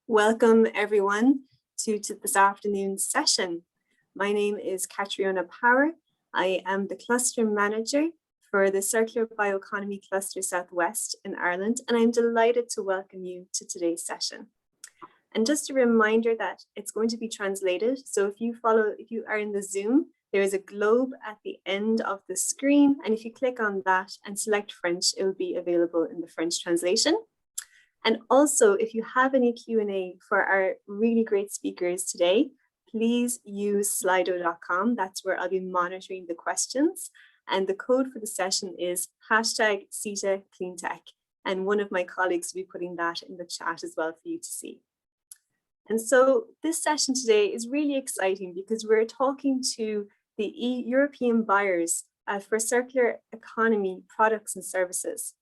Welcome everyone to this afternoon's session. My name is Catriona Power. I am the cluster manager for the Circular Bioeconomy Cluster Southwest in Ireland, and I'm delighted to welcome you to today's session. And just a reminder that it's going to be translated. So if you are in the Zoom, there is a globe at the end of the screen, and if you click on that and select French, it will be available in the French translation. And also, if you have any Q&A for our really great speakers today, please use slido.com. That's where I'll be monitoring the questions. And the code for the session is #CETA Cleantech. And one of my colleagues will be putting that in the chat as well for you to see. And so this session today is really exciting because we're talking to the European buyers for circular economy products and services.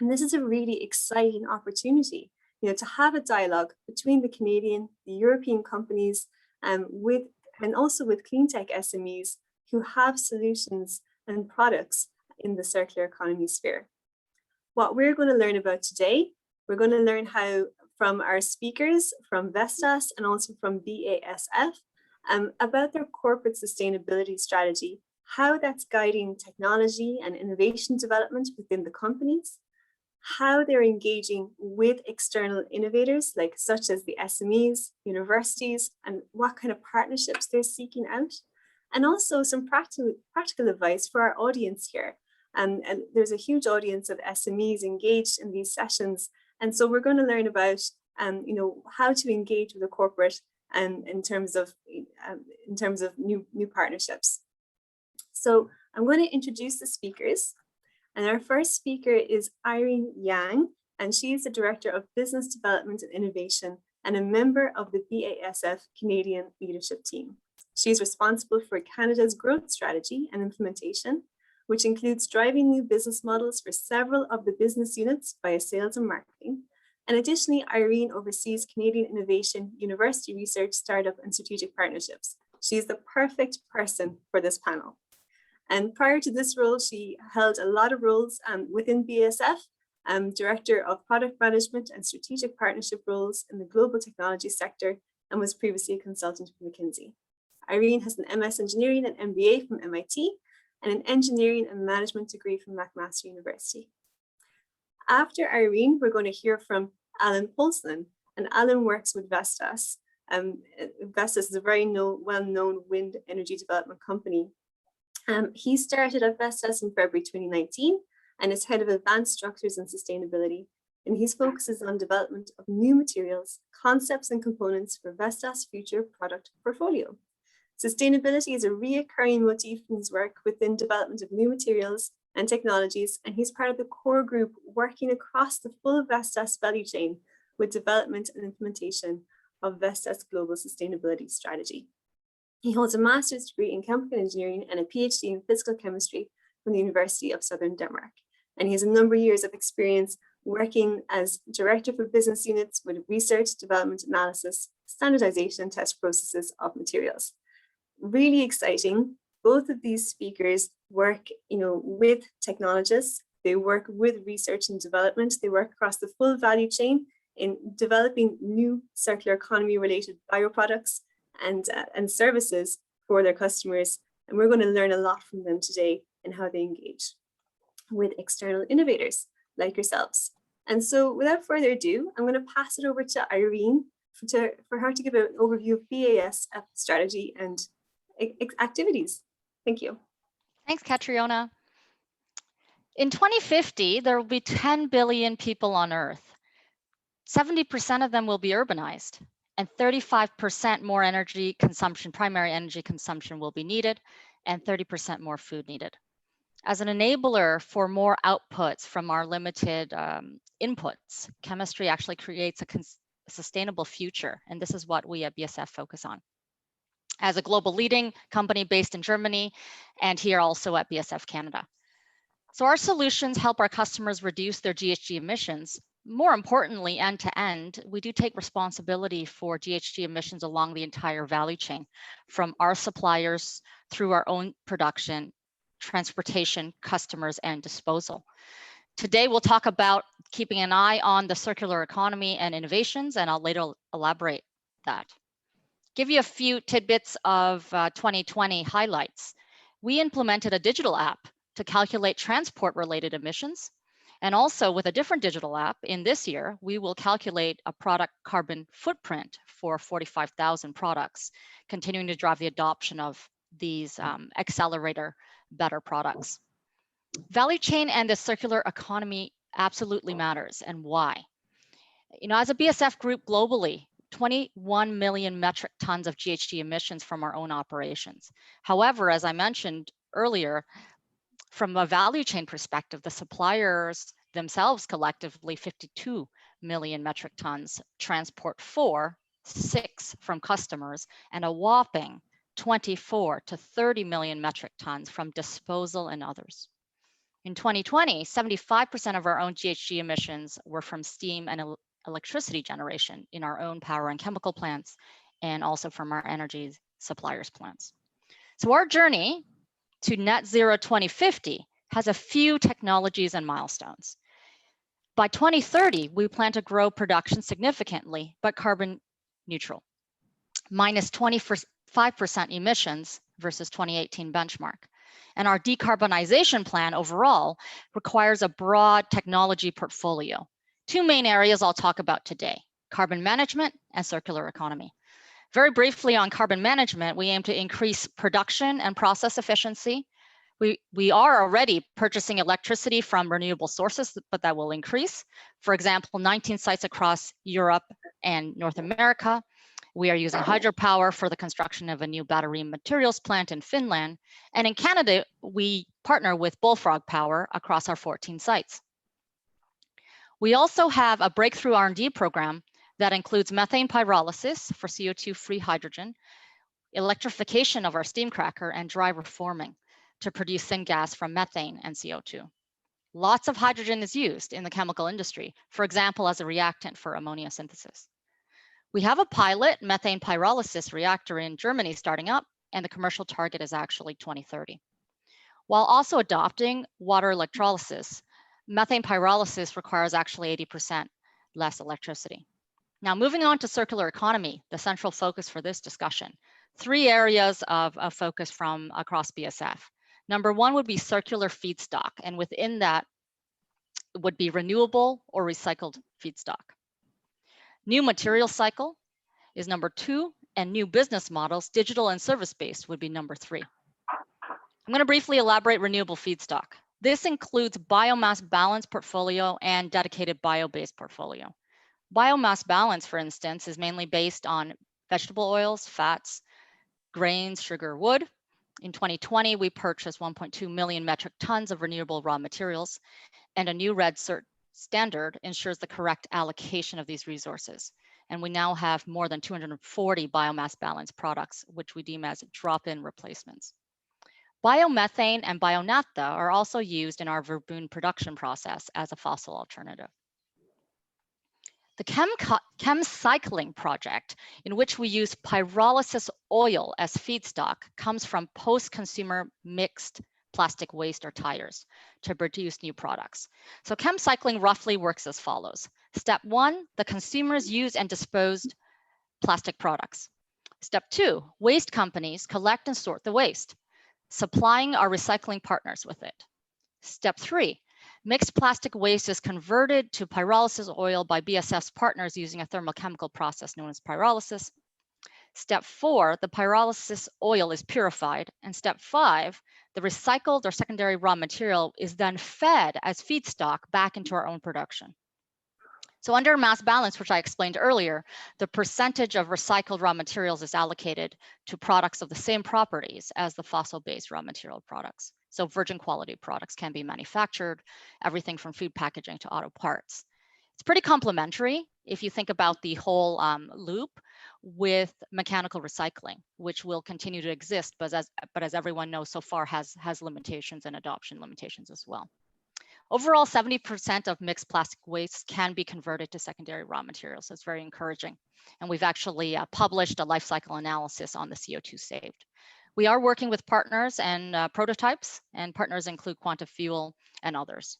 And this is a really exciting opportunity, to have a dialogue between the Canadian, the European companies, and also with Cleantech SMEs who have solutions and products in the circular economy sphere. What we're going to learn about today, we're going to learn how from our speakers from Vestas and also from BASF about their corporate sustainability strategy, how that's guiding technology and innovation development within the companies, how they're engaging with external innovators, such as the SMEs, universities, and what kind of partnerships they're seeking out, and also some practical advice for our audience here. And there's a huge audience of SMEs engaged in these sessions, and so we're going to learn about, how to engage with a corporate and in terms of new partnerships. So I'm going to introduce the speakers. And our first speaker is Irene Yang, and she is the Director of Business Development and Innovation and a member of the BASF Canadian leadership team. She is responsible for Canada's growth strategy and implementation, which includes driving new business models for several of the business units via sales and marketing. And additionally, Irene oversees Canadian innovation, university research, startup, and strategic partnerships. She is the perfect person for this panel. And prior to this role, she held a lot of roles within BASF, Director of Product Management and Strategic Partnership roles in the global technology sector, and was previously a consultant for McKinsey. Irene has an MS Engineering and MBA from MIT, and an Engineering and Management degree from McMaster University. After Irene, we're going to hear from Allan Poulsen, and Allan works with Vestas. Vestas is a very well-known wind energy development company. He started at Vestas in February 2019 and is head of advanced structures and sustainability. And his focuses on development of new materials, concepts and components for Vestas' future product portfolio. Sustainability is a recurring motif in his work within development of new materials and technologies, and he's part of the core group working across the full Vestas value chain with development and implementation of Vestas' global sustainability strategy. He holds a master's degree in chemical engineering and a PhD in physical chemistry from the University of Southern Denmark. And he has a number of years of experience working as director for business units with research, development, analysis, standardization, and test processes of materials. Really exciting. Both of these speakers work, with technologists. They work with research and development. They work across the full value chain in developing new circular economy related bioproducts and services for their customers. And we're going to learn a lot from them today in how they engage with external innovators like yourselves. And so without further ado, I'm going to pass it over to Irene for her to give an overview of BASF strategy and activities. Thank you. Thanks, Catriona. In 2050, there will be 10 billion people on Earth. 70% of them will be urbanized, and 35% more energy consumption, primary energy consumption will be needed, and 30% more food needed. As an enabler for more outputs from our limited inputs, chemistry actually creates a sustainable future, and this is what we at BASF focus on. As a global leading company based in Germany, and here also at BASF Canada. So our solutions help our customers reduce their GHG emissions. More importantly, end to end, we do take responsibility for GHG emissions along the entire value chain, from our suppliers through our own production, transportation, customers, and disposal. Today, we'll talk about keeping an eye on the circular economy and innovations, and I'll later elaborate that. Give you a few tidbits of 2020 highlights. We implemented a digital app to calculate transport-related emissions. And also with a different digital app in this year, we will calculate a product carbon footprint for 45,000 products, continuing to drive the adoption of these accelerator better products. Value chain and the circular economy absolutely matters, and why? As a BSF group globally, 21 million metric tons of GHG emissions from our own operations. However, as I mentioned earlier, from a value chain perspective, the suppliers themselves collectively 52 million metric tons, transport 6 from customers, and a whopping 24 to 30 million metric tons from disposal and others. In 2020, 75% of our own GHG emissions were from steam and electricity generation in our own power and chemical plants, and also from our energy suppliers' plants. So our journey to net zero 2050 has a few technologies and milestones. By 2030, we plan to grow production significantly, but carbon neutral, minus 25% emissions versus 2018 benchmark. And our decarbonization plan overall requires a broad technology portfolio. Two main areas I'll talk about today: carbon management and circular economy. Very briefly on carbon management, we aim to increase production and process efficiency. We are already purchasing electricity from renewable sources, but that will increase. For example, 19 sites across Europe and North America. We are using hydropower for the construction of a new battery materials plant in Finland. And in Canada, we partner with Bullfrog Power across our 14 sites. We also have a breakthrough R&D program that includes methane pyrolysis for CO2-free hydrogen, electrification of our steam cracker, and dry reforming to produce syngas from methane and CO2. Lots of hydrogen is used in the chemical industry, for example, as a reactant for ammonia synthesis. We have a pilot methane pyrolysis reactor in Germany starting up, and the commercial target is actually 2030. While also adopting water electrolysis, methane pyrolysis requires actually 80% less electricity. Now, moving on to circular economy, the central focus for this discussion. 3 areas of focus from across BSF. Number 1 would be circular feedstock, and within that would be renewable or recycled feedstock. New material cycle is number 2, and new business models, digital and service-based, would be number 3. I'm going to briefly elaborate renewable feedstock. This includes biomass balance portfolio and dedicated bio-based portfolio. Biomass balance, for instance, is mainly based on vegetable oils, fats, grains, sugar, wood. In 2020, we purchased 1.2 million metric tons of renewable raw materials, and a new red cert standard ensures the correct allocation of these resources. And we now have more than 240 biomass balance products, which we deem as drop-in replacements. Biomethane and bionaphtha are also used in our Verbund production process as a fossil alternative. The chem cycling project, in which we use pyrolysis oil as feedstock, comes from post-consumer mixed plastic waste or tires to produce new products. So chem cycling roughly works as follows. Step 1, the consumers use and dispose plastic products. Step 2, waste companies collect and sort the waste, supplying our recycling partners with it. Step 3, mixed plastic waste is converted to pyrolysis oil by BSF's partners using a thermochemical process known as pyrolysis. Step 4, the pyrolysis oil is purified. And step 5, the recycled or secondary raw material is then fed as feedstock back into our own production. So under mass balance, which I explained earlier, the percentage of recycled raw materials is allocated to products of the same properties as the fossil-based raw material products. So virgin quality products can be manufactured, everything from food packaging to auto parts. It's pretty complementary if you think about the whole loop with mechanical recycling, which will continue to exist, but as everyone knows so far has limitations and adoption limitations as well. Overall, 70% of mixed plastic waste can be converted to secondary raw materials. So it's very encouraging. And we've actually published a life cycle analysis on the CO2 saved. We are working with partners and prototypes, and partners include Quanta Fuel and others.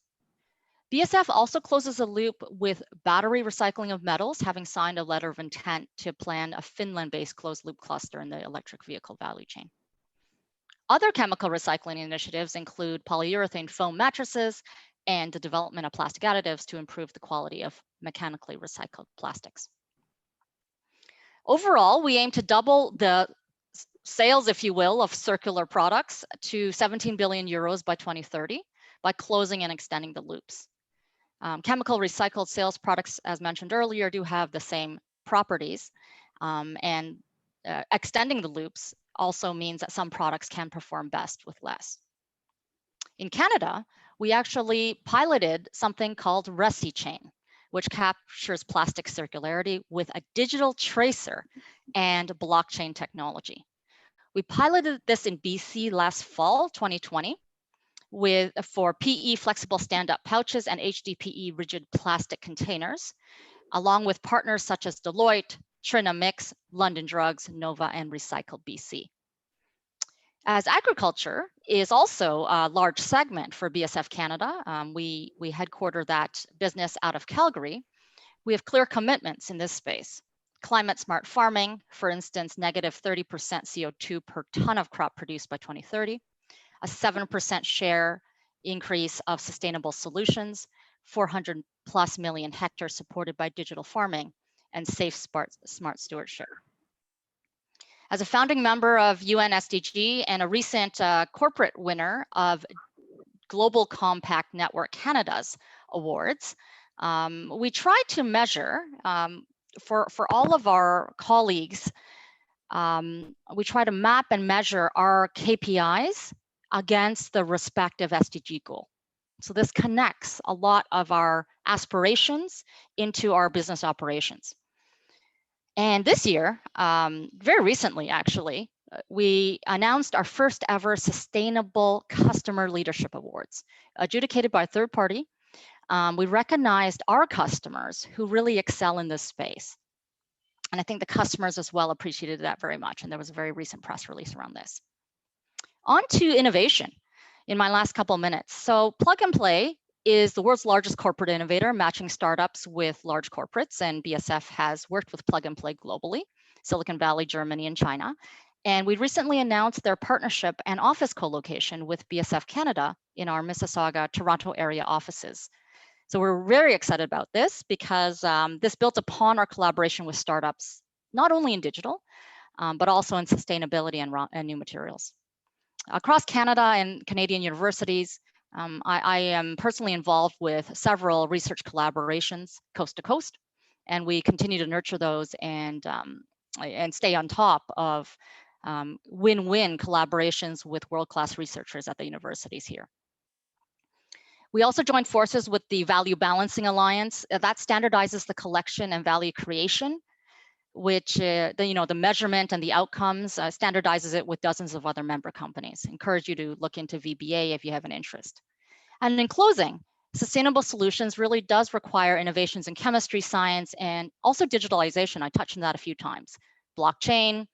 BSF also closes a loop with battery recycling of metals, having signed a letter of intent to plan a Finland-based closed loop cluster in the electric vehicle value chain. Other chemical recycling initiatives include polyurethane foam mattresses and the development of plastic additives to improve the quality of mechanically recycled plastics. Overall, we aim to double the sales, if you will, of circular products to 17 billion euros by 2030 by closing and extending the loops. Chemical recycled sales products, as mentioned earlier, do have the same properties, and extending the loops also means that some products can perform best with less. In Canada, we actually piloted something called ResiChain, which captures plastic circularity with a digital tracer and blockchain technology. We piloted this in BC last fall, 2020, for PE flexible stand-up pouches and HDPE rigid plastic containers, along with partners such as Deloitte, Trinamix, London Drugs, Nova, and Recycle BC. As agriculture is also a large segment for BSF Canada, we headquarter that business out of Calgary. We have clear commitments in this space. Climate smart farming, for instance, negative 30% CO2 per ton of crop produced by 2030, a 7% share increase of sustainable solutions, 400 plus million hectares supported by digital farming, and safe smart stewardship. As a founding member of UN SDG and a recent corporate winner of Global Compact Network Canada's awards, we try to measure, for all of our colleagues, we try to map and measure our KPIs against the respective SDG goal. So this connects a lot of our aspirations into our business operations. And this year, very recently actually, we announced our first ever Sustainable Customer Leadership Awards, adjudicated by a third party. We recognized our customers who really excel in this space. And I think the customers as well appreciated that very much. And there was a very recent press release around this. On to innovation in my last couple of minutes. So Plug and Play is the world's largest corporate innovator, matching startups with large corporates. And BSF has worked with Plug and Play globally, Silicon Valley, Germany, and China. And we recently announced their partnership and office co-location with BSF Canada in our Mississauga, Toronto area offices. So we're very excited about this because this built upon our collaboration with startups, not only in digital, but also in sustainability and new materials. Across Canada and Canadian universities, I am personally involved with several research collaborations coast to coast, and we continue to nurture those and stay on top of win-win collaborations with world-class researchers at the universities here. We also joined forces with the Value Balancing Alliance that standardizes the collection and value creation, which the measurement and the outcomes standardizes it with dozens of other member companies. Encourage you to look into VBA if you have an interest. And in closing, sustainable solutions really does require innovations in chemistry, science, and also digitalization. I touched on that a few times. Blockchain.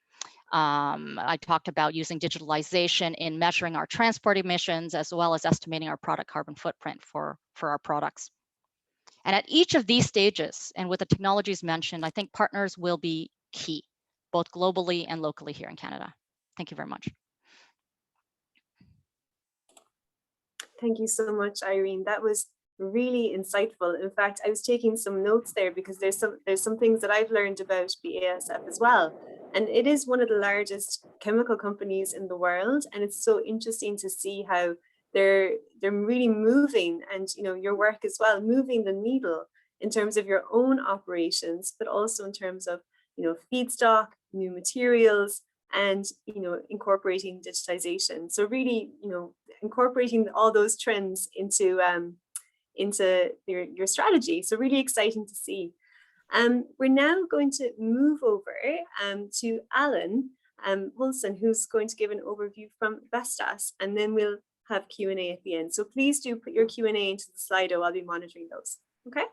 I talked about using digitalization in measuring our transport emissions, as well as estimating our product carbon footprint for our products. And at each of these stages, and with the technologies mentioned, I think partners will be key, both globally and locally here in Canada. Thank you very much. Thank you so much, Irene. That was really insightful. In fact, I was taking some notes there because there's some things that I've learned about BASF as well. And it is one of the largest chemical companies in the world. And it's so interesting to see how they're really moving, and your work as well, moving the needle in terms of your own operations, but also in terms of feedstock, new materials, and incorporating digitization. So really incorporating all those trends into your strategy. So really exciting to see. We're now going to move over to Allan Poulsen, who's going to give an overview from Vestas, and then we'll have Q&A at the end. So please do put your Q&A into the Slido. I'll be monitoring those. Okay?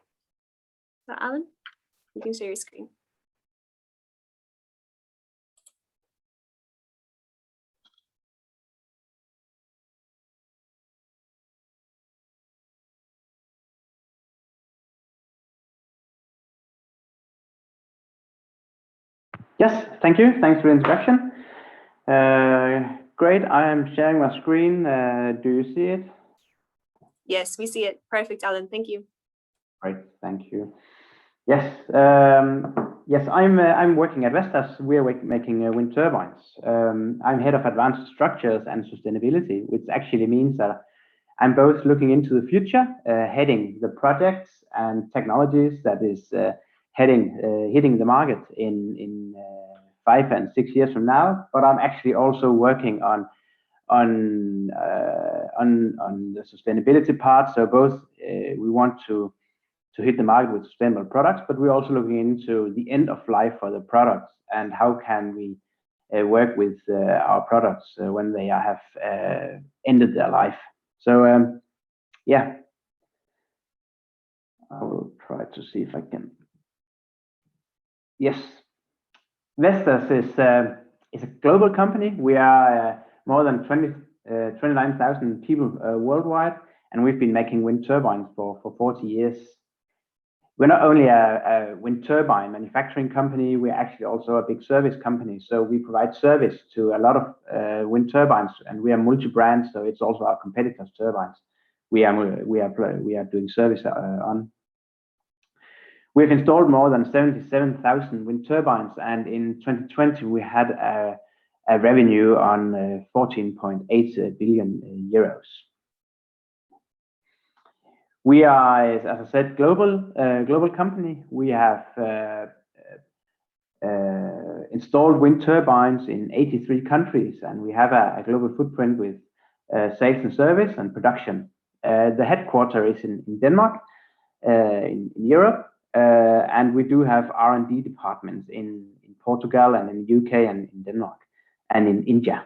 So Allan, you can share your screen. Yes, thank you. Thanks for the introduction. Great, I am sharing my screen. Do you see it? Yes, we see it. Perfect, Allan. Thank you. Great, thank you. Yes, yes, I'm working at Vestas. We're making wind turbines. I'm head of advanced structures and sustainability, which actually means that I'm both looking into the future, heading the projects and technologies that is hitting the market in 5 and 6 years from now. But I'm actually also working on the sustainability part. So both we want to hit the market with sustainable products, but we're also looking into the end of life for the products and how can we work with our products when they have ended their life. So yeah, I will try to see if I can. Yes, Vestas is a global company. We are more than 29,000 people worldwide, and we've been making wind turbines for 40 years. We're not only a wind turbine manufacturing company, we're actually also a big service company. So we provide service to a lot of wind turbines, and we are multi-brand, so it's also our competitors' turbines we are doing service on. We've installed more than 77,000 wind turbines, and in 2020 we had a revenue on 14.8 billion euros. We are, as I said, global company. We have installed wind turbines in 83 countries, and we have a global footprint with sales and service and production. The headquarters is in Denmark, in Europe, and we do have R&D departments in Portugal and in the UK and in Denmark and in India.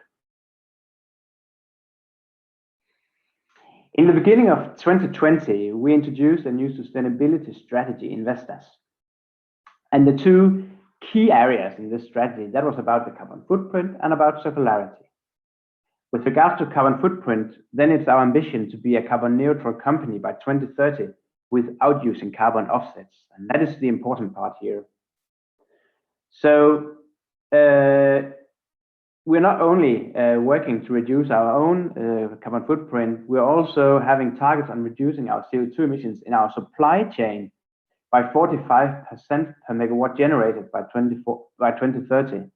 In the beginning of 2020, we introduced a new sustainability strategy in Vestas. And the two key areas in this strategy, that was about the carbon footprint and about circularity. With regards to carbon footprint, then it's our ambition to be a carbon neutral company by 2030 without using carbon offsets. And that is the important part here. So we're not only working to reduce our own carbon footprint, we're also having targets on reducing our CO2 emissions in our supply chain by 45% per megawatt generated by 2030. And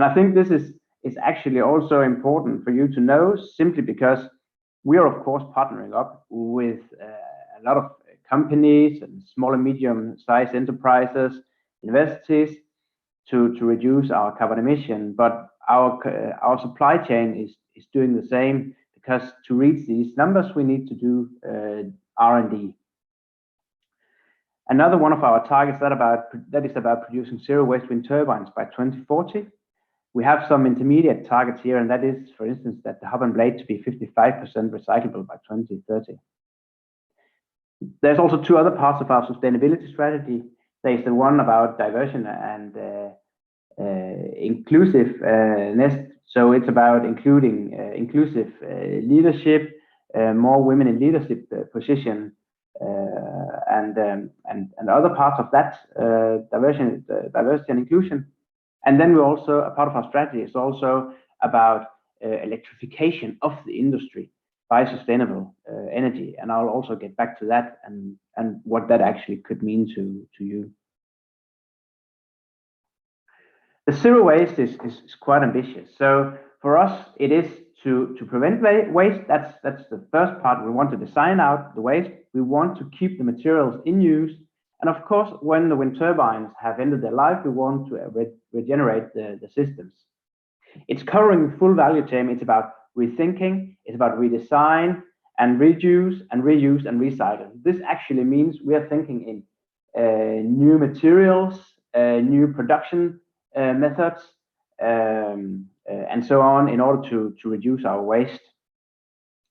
I think this is actually also important for you to know, simply because we are, of course, partnering up with a lot of companies and small and medium-sized enterprises, universities, to reduce our carbon emission. But our supply chain is doing the same, because to reach these numbers, we need to do R&D. Another one of our targets that is about producing zero waste wind turbines by 2040. We have some intermediate targets here, and that is, for instance, that the hub and blade to be 55% recyclable by 2030. There's also two other parts of our sustainability strategy. There's the one about diversion and inclusiveness. So it's about including inclusive leadership, more women in leadership position, and other parts of that, diversity and inclusion. And then we also, a part of our strategy is also about electrification of the industry by sustainable energy. And I'll also get back to that and what that actually could mean to you. The zero waste is quite ambitious. So for us, it is to prevent waste. That's the first part. We want to design out the waste. We want to keep the materials in use. And of course, when the wind turbines have ended their life, we want to regenerate the systems. It's covering the full value chain. It's about rethinking. It's about redesign and reduce and reuse and recycle. This actually means we are thinking in new materials, new production methods, and so on, in order to reduce our waste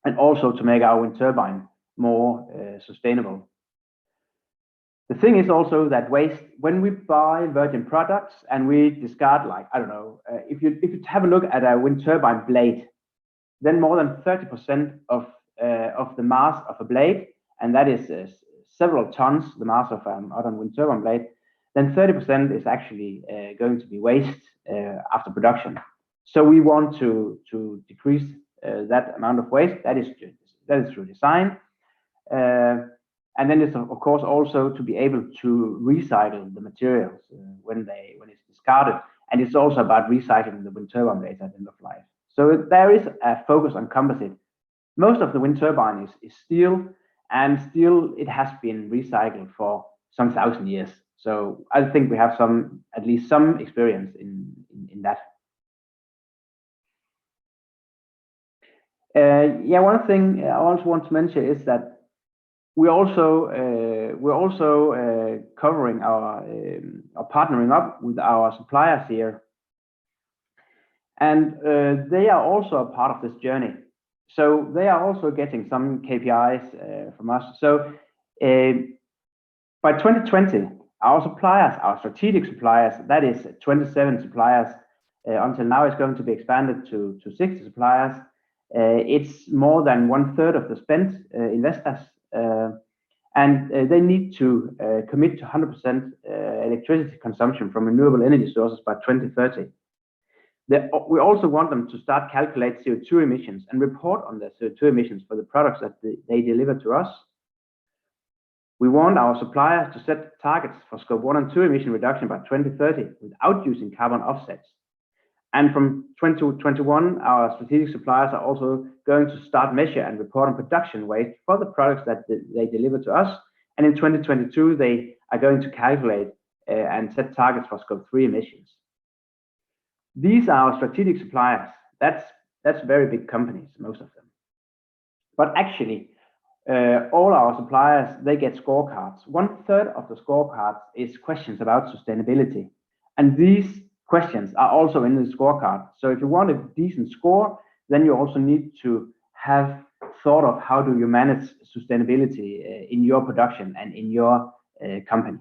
and also to make our wind turbine more sustainable. The thing is also that waste, when we buy virgin products and we discard, like, I don't know, if you have a look at a wind turbine blade, then more than 30% of the mass of a blade, and that is several tons, the mass of a modern wind turbine blade, then 30% is actually going to be waste after production. So we want to decrease that amount of waste. That is through design. And then it's of course also to be able to recycle the materials when it's discarded. And it's also about recycling the wind turbine blades at the end of life. So there is a focus on composite. Most of the wind turbine is steel, and steel, it has been recycled for some 1,000 years. So I think we have at least some experience in that. Yeah, one thing I also want to mention is that we're also covering our partnering up with our suppliers here, and they are also a part of this journey. So they are also getting some KPIs from us. So by 2020, our suppliers, our strategic suppliers, that is 27 suppliers, until now it's going to be expanded to 60 suppliers. It's more than 1/3 of the spent investors, and they need to commit to 100% electricity consumption from renewable energy sources by 2030. We also want them to start calculate CO2 emissions and report on their CO2 emissions for the products that they deliver to us. We want our suppliers to set targets for Scope 1 and 2 emission reduction by 2030 without using carbon offsets. And from 2021, our strategic suppliers are also going to start measure and report on production waste for the products that they deliver to us. And in 2022, they are going to calculate and set targets for Scope 3 emissions. These are our strategic suppliers. That's very big companies, most of them. But actually, all our suppliers, they get scorecards. 1/3 of the scorecards is questions about sustainability. And these questions are also in the scorecard. So if you want a decent score, then you also need to have thought of how do you manage sustainability in your production and in your company.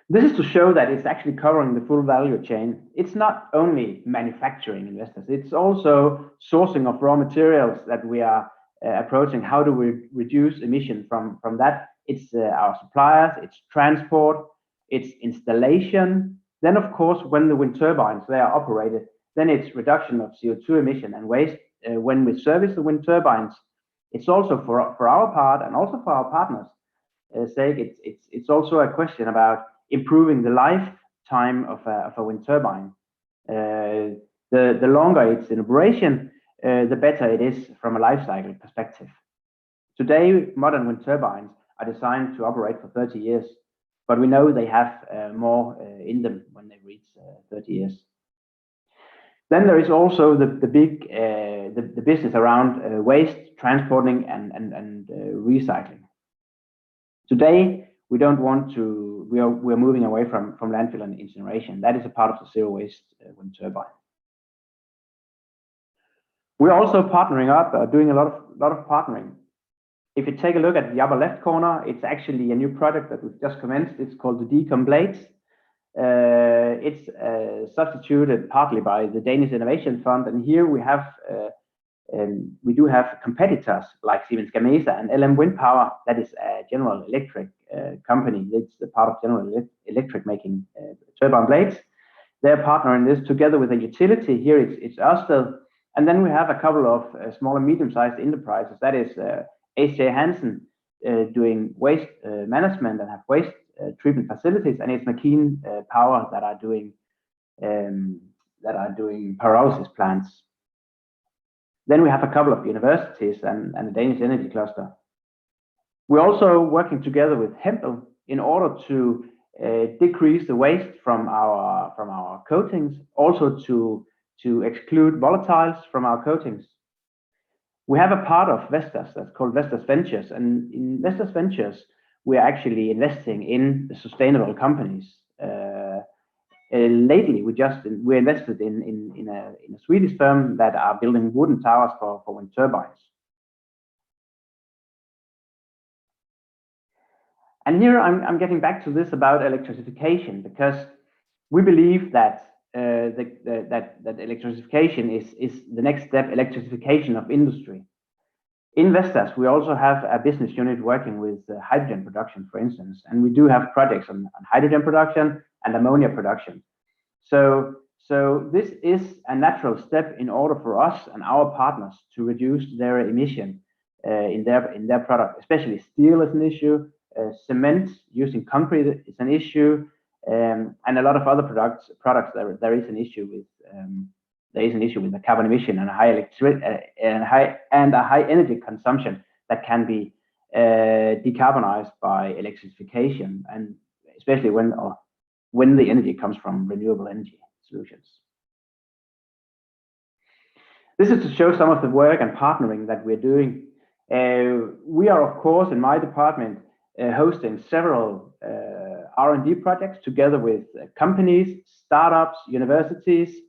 This is to show that it's actually covering the full value chain. It's not only manufacturing investors, it's also sourcing of raw materials that we are approaching. How do we reduce emission from that? It's our suppliers, it's transport, it's installation. Then of course, when the wind turbines, they are operated, then it's reduction of CO2 emission and waste. When we service the wind turbines, it's also for our part and also for our partners' sake, it's also a question about improving the lifetime of a wind turbine. The longer it's in operation, the better it is from a life cycle perspective. Today, modern wind turbines are designed to operate for 30 years, but we know they have more in them when they reach 30 years. Then there is also the big the business around waste transporting and recycling. Today, we don't want to. We are moving away from landfill and incineration. That is a part of the zero waste wind turbine. We're also partnering up, doing a lot of partnering. If you take a look at the upper left corner, it's actually a new product that we've just commenced. It's called the Decom Blades. It's substituted partly by the Danish Innovation Fund, and here we do have competitors like Siemens Gamesa and LM Wind Power. That is a General Electric company. It's a part of General Electric making turbine blades. They're partnering this together with a utility. Here it's Ørsted, and then we have a couple of small and medium-sized enterprises. That is H.J. Hansen doing waste management and have waste treatment facilities, and it's McKean Power that are doing pyrolysis plants. Then we have a couple of universities and the Danish Energy Cluster. We're also working together with Hempel in order to decrease the waste from our coatings, also to exclude volatiles from our coatings. We have a part of Vestas that's called Vestas Ventures, and in Vestas Ventures, we are actually investing in the sustainable companies. Lately, we invested in a Swedish firm that are building wooden towers for wind turbines. And here I'm getting back to this about electrification, because we believe that that electrification is the next step, electrification of industry. In Vestas, we also have a business unit working with hydrogen production, for instance, and we do have projects on hydrogen production and ammonia production. So this is a natural step in order for us and our partners to reduce their emission in their product. Especially steel is an issue, cement using concrete is an issue, and a lot of other products there is an issue with. There is an issue with the carbon emission and a high energy consumption that can be decarbonized by electrification, and especially when the energy comes from renewable energy solutions. This is to show some of the work and partnering that we're doing. We are, of course, in my department, hosting several R&D projects together with companies, startups, universities,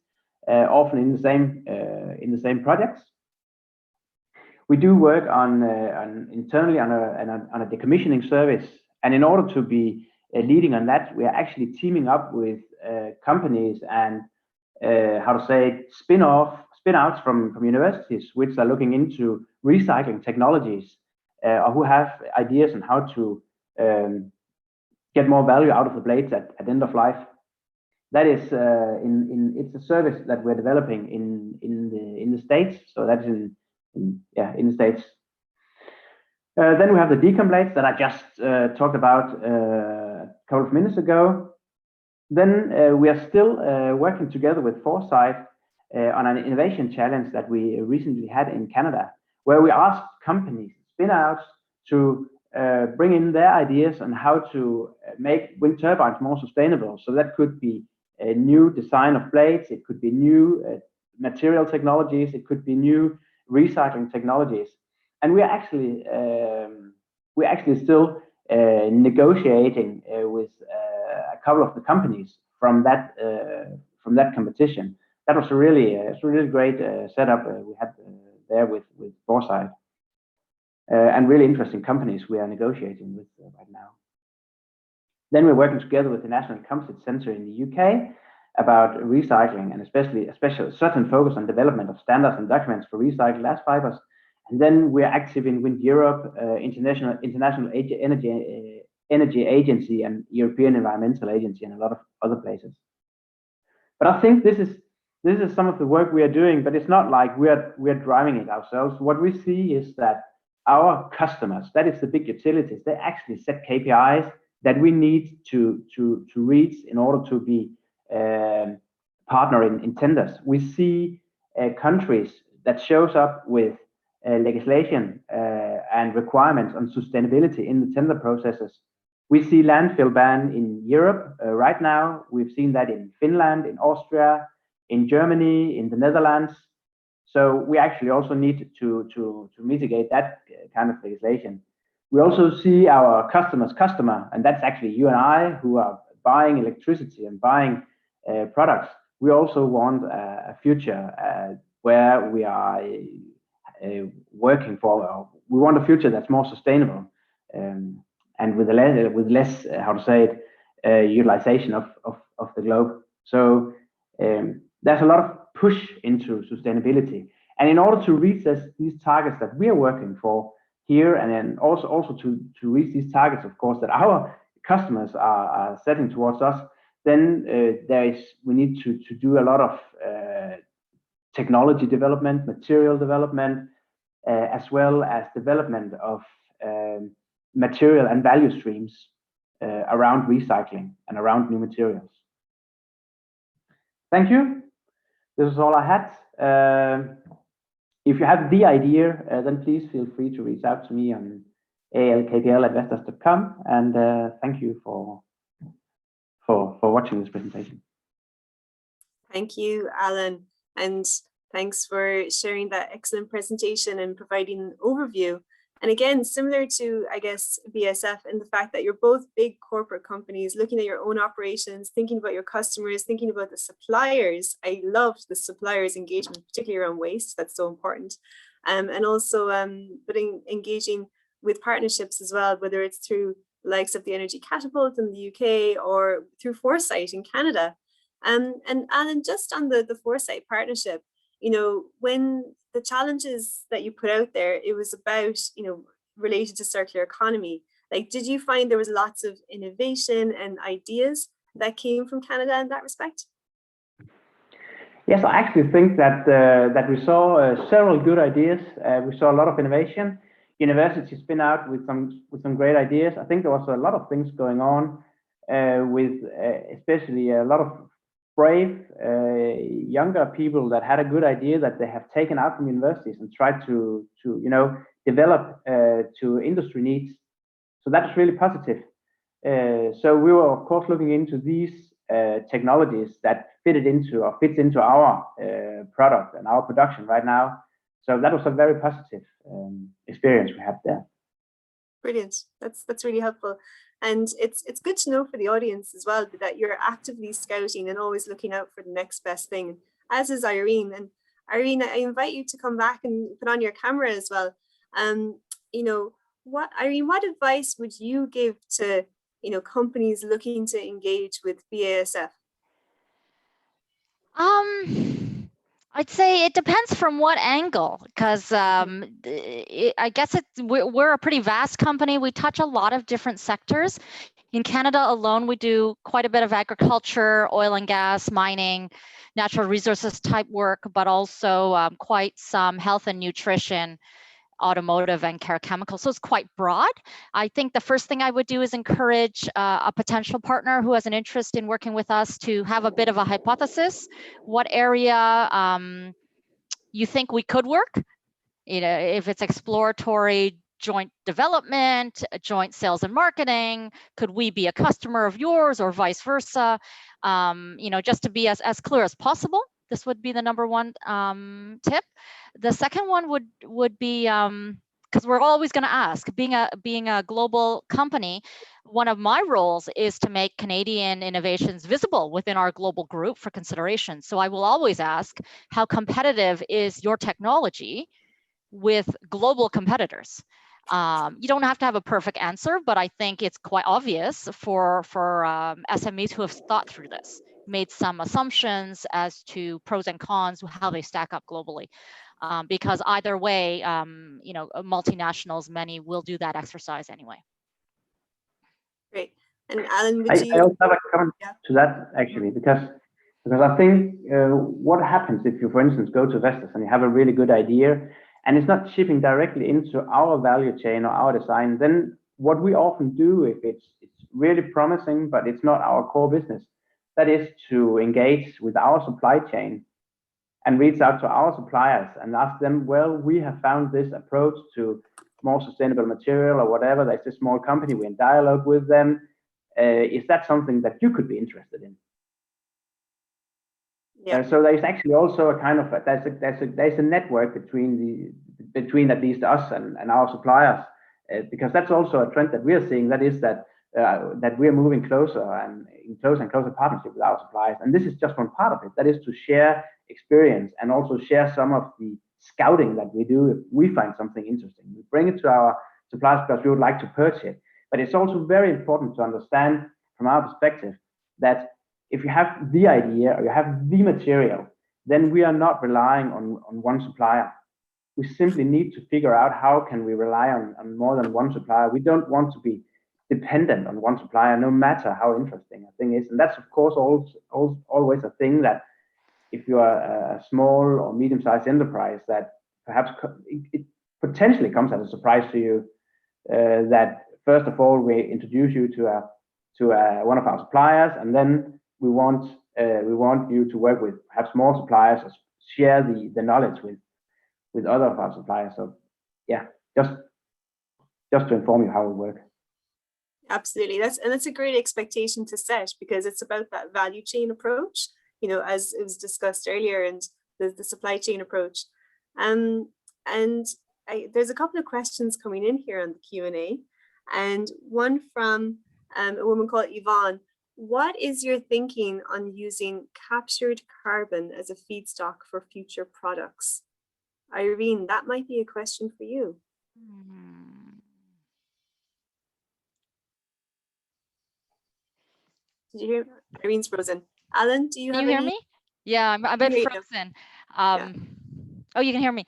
often in the same projects. We do work internally on a decommissioning service, and in order to be leading on that, we are actually teaming up with companies and spin-outs from universities which are looking into recycling technologies, or who have ideas on how to get more value out of the blades at end of life. That is it's a service that we're developing in the States. So that's in the States. Then we have the decom blades that I just talked about a couple of minutes ago. Then we are still working together with Foresight on an innovation challenge that we recently had in Canada, where we asked companies, spin-outs, to bring in their ideas on how to make wind turbines more sustainable. So that could be a new design of blades, it could be new material technologies, it could be new recycling technologies. And we're actually still negotiating with a couple of the companies from that competition. That was a really great setup we had there with Foresight, and really interesting companies we are negotiating with right now. Then we're working together with the National Composite Centre in the UK about recycling, and especially a certain focus on development of standards and documents for recycled glass fibers. And then we're active in Wind Europe, International Energy Agency, and European Environmental Agency, and a lot of other places. But I think this is some of the work we are doing, but it's not like we're driving it ourselves. What we see is that our customers, that is the big utilities, they actually set KPIs that we need to reach in order to be partner in tenders. We see countries that shows up with legislation and requirements on sustainability in the tender processes. We see landfill ban in Europe right now. We've seen that in Finland, in Austria, in Germany, in the Netherlands. So we actually also need to mitigate that kind of legislation. We also see our customer's customer, and that's actually you and I, who are buying electricity and buying products. We also want a future where we are working for. We want a future that's more sustainable, and with less utilization of the globe. So there's a lot of push into sustainability, and in order to reach these targets that we are working for here, and then also to reach these targets, of course, that our customers are setting towards us, then we need to do a lot of technology development, material development, as well as development of material and value streams around recycling and around new materials. Thank you. This is all I had. If you have the idea, then please feel free to reach out to me on alkpl@vestas.com, and thank you for watching this presentation. Thank you, Allan, and thanks for sharing that excellent presentation and providing an overview. And again, similar to, I guess, BSF, in the fact that you're both big corporate companies looking at your own operations, thinking about your customers, thinking about the suppliers. I loved the suppliers engagement, particularly around waste. That's so important. And also engaging with partnerships as well, whether it's through the likes of the Energy Catapult in the UK or through Foresight in Canada. And Allan, just on the Foresight partnership, when the challenges that you put out there, it was about, related to circular economy. Like, did you find there was lots of innovation and ideas that came from Canada in that respect? Yes, I actually think that that we saw several good ideas. We saw a lot of innovation. Universities spin out with some great ideas. I think there was a lot of things going on with especially a lot of brave younger people that had a good idea that they have taken out from universities and tried to develop to industry needs. So that's really positive. So we were of course looking into these technologies that fits into our product and our production right now. So that was a very positive experience we had there. Brilliant. That's really helpful. And it's good to know for the audience as well that you're actively scouting and always looking out for the next best thing, as is Irene. And Irene, I invite you to come back and put on your camera as well. Irene, what advice would you give to companies looking to engage with BASF? I'd say it depends from what angle, because I guess we're a pretty vast company. We touch a lot of different sectors. In Canada alone, we do quite a bit of agriculture, oil and gas, mining, natural resources type work, but also quite some health and nutrition, automotive and care chemicals. So it's quite broad. I think the first thing I would do is encourage a potential partner who has an interest in working with us to have a bit of a hypothesis. What area you think we could work? If it's exploratory, joint development, joint sales and marketing, could we be a customer of yours or vice versa? Just to be as clear as possible. This would be the number one tip. The second one would be, because we're always going to ask, being a global company, one of my roles is to make Canadian innovations visible within our global group for consideration. So I will always ask, how competitive is your technology with global competitors? You don't have to have a perfect answer, but I think it's quite obvious for SMEs who have thought through this, made some assumptions as to pros and cons, how they stack up globally. Because either way, multinationals, many will do that exercise anyway. Great. And Allan, I also have a comment to that actually, because I think what happens if you, for instance, go to Vestas and you have a really good idea and it's not shipping directly into our value chain or our design, then what we often do, if it's really promising but it's not our core business, that is to engage with our supply chain and reach out to our suppliers and ask them, well, we have found this approach to more sustainable material or whatever. There's a small company, we're in dialogue with them. Is that something that you could be interested in? Yeah. So there's actually also a kind of there's a network between at least us and our suppliers, because that's also a trend that we are seeing. That is that we are moving closer and in closer and closer partnership with our suppliers. And this is just one part of it. That is to share experience and also share some of the scouting that we do if we find something interesting. We bring it to our suppliers because we would like to purchase it. But it's also very important to understand from our perspective that if you have the idea or you have the material, then we are not relying on one supplier. We simply need to figure out how can we rely on more than one supplier. We don't want to be dependent on one supplier, no matter how interesting a thing is. And that's, of course, always a thing that if you are a small or medium-sized enterprise, that perhaps it potentially comes as a surprise to you that, first of all, we introduce you to one of our suppliers, and then we want you to work with perhaps more suppliers or share the knowledge with other of our suppliers. So yeah, just to inform you how it works. Absolutely, that's a great expectation to set, because it's about that value chain approach, as it was discussed earlier, and the supply chain approach. And there's a couple of questions coming in here on the Q&A, and one from a woman called Yvonne. What is your thinking on using captured carbon as a feedstock for future products? Irene, that might be a question for you. Did you hear? Irene's frozen. Allan, do you have hear me? Yeah, I'm a bit frozen. Oh, you can hear me.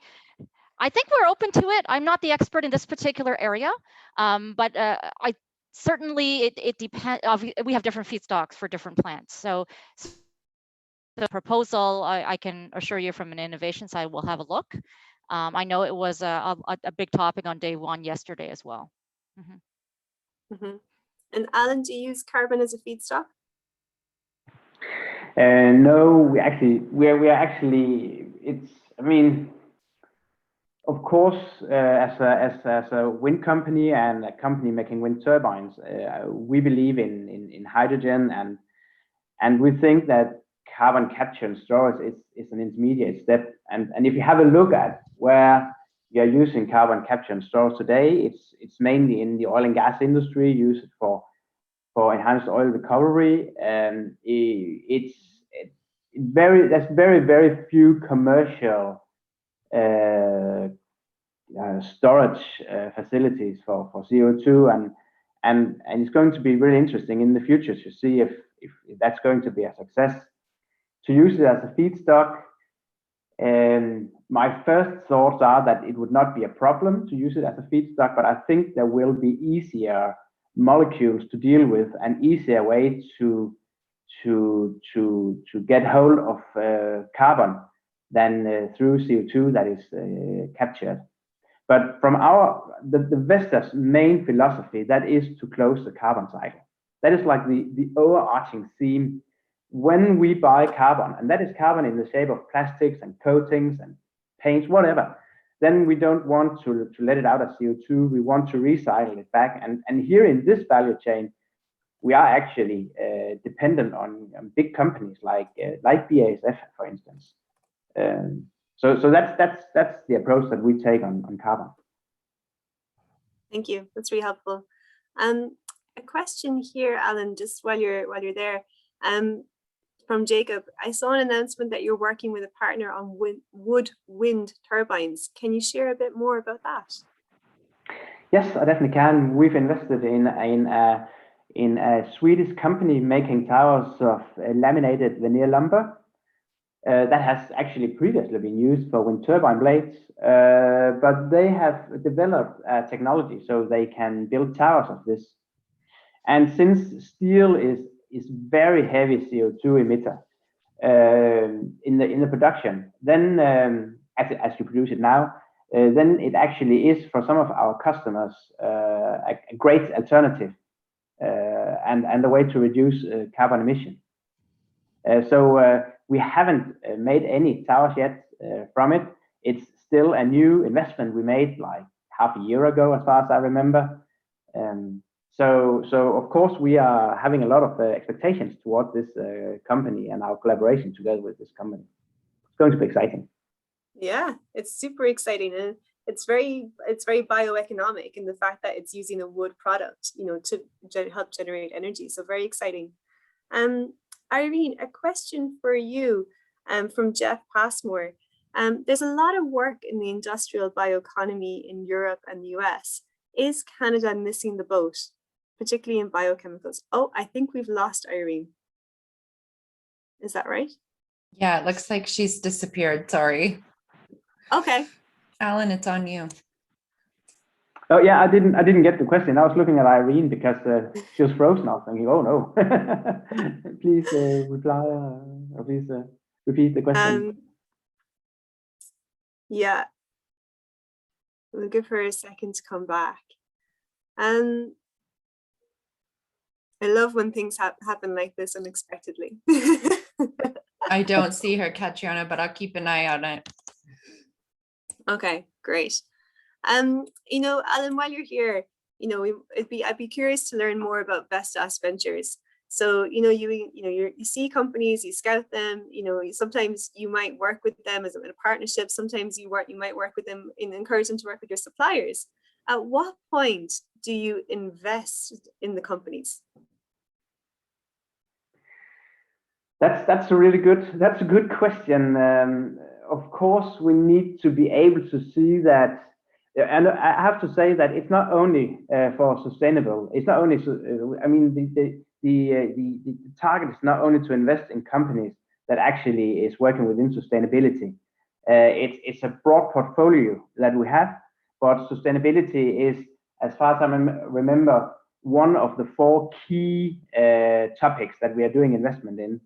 I think we're open to it. I'm not the expert in this particular area, but I certainly it depends. We have different feedstocks for different plants. So the proposal, I can assure you from an innovation side, we'll have a look. I know it was a big topic on day one yesterday as well. And Allan, do you use carbon as a feedstock? No, we are actually, it's, I mean, of course, as a wind company and a company making wind turbines, we believe in hydrogen, and we think that carbon capture and storage is an intermediate step. And if you have a look at where you are using carbon capture and storage today, it's mainly in the oil and gas industry, use it for enhanced oil recovery, and there's very few commercial storage facilities for CO2, and it's going to be really interesting in the future to see if that's going to be a success. To use it as a feedstock, my first thoughts are that it would not be a problem to use it as a feedstock, but I think there will be easier molecules to deal with, an easier way to get hold of carbon than through CO2 that is captured. But from the Vestas main philosophy, that is to close the carbon cycle. That is like the overarching theme when we buy carbon, and that is carbon in the shape of plastics and coatings and paints, whatever. Then we don't want to let it out as CO2. We want to recycle it back. And here in this value chain, we are actually dependent on big companies like BASF, for instance. So that's the approach that we take on carbon. Thank you. That's really helpful. A question here, Allan, just while you're there, from Jacob. I saw an announcement that you're working with a partner on wood wind turbines. Can you share a bit more about that? Yes, I definitely can. We've invested in a Swedish company making towers of laminated veneer lumber. That has actually previously been used for wind turbine blades, but they have developed technology so they can build towers of this. And since steel is very heavy CO2 emitter in the production, then as you produce it now, then it actually is for some of our customers a great alternative and a way to reduce carbon emission. So we haven't made any towers yet from it. It's still a new investment we made like half a year ago, as far as I remember. So of course we are having a lot of expectations towards this company and our collaboration together with this company. It's going to be exciting. Yeah, it's super exciting, and it's very bioeconomic in the fact that it's using a wood product, to help generate energy. So very exciting. Irene, a question for you from Jeff Passmore. There's a lot of work in the industrial bioeconomy in Europe and the US. Is Canada missing the boat, particularly in biochemicals? Oh, I think we've lost Irene. Is that right? Yeah, it looks like she's disappeared. Sorry. Okay. Allan, it's on you. Oh yeah, I didn't get the question. I was looking at Irene because she was frozen. I was thinking, oh no. Please reply or please repeat the question. Yeah. We'll give her a second to come back. I love when things happen like this unexpectedly. I don't see her, Catriona, but I'll keep an eye on it. Okay, great. Allan, while you're here, I'd be curious to learn more about Vestas Ventures. So, you see companies, you scout them, sometimes you might work with them as a partnership. Sometimes you might work with them and encourage them to work with your suppliers. At what point do you invest in the companies? That's a good question. Of course, we need to be able to see that. And I have to say that it's not only for sustainable. It's not only. I mean, the target is not only to invest in companies that actually is working within sustainability. It's a broad portfolio that we have, but sustainability is, as far as I remember, one of the 4 key topics that we are doing investment in.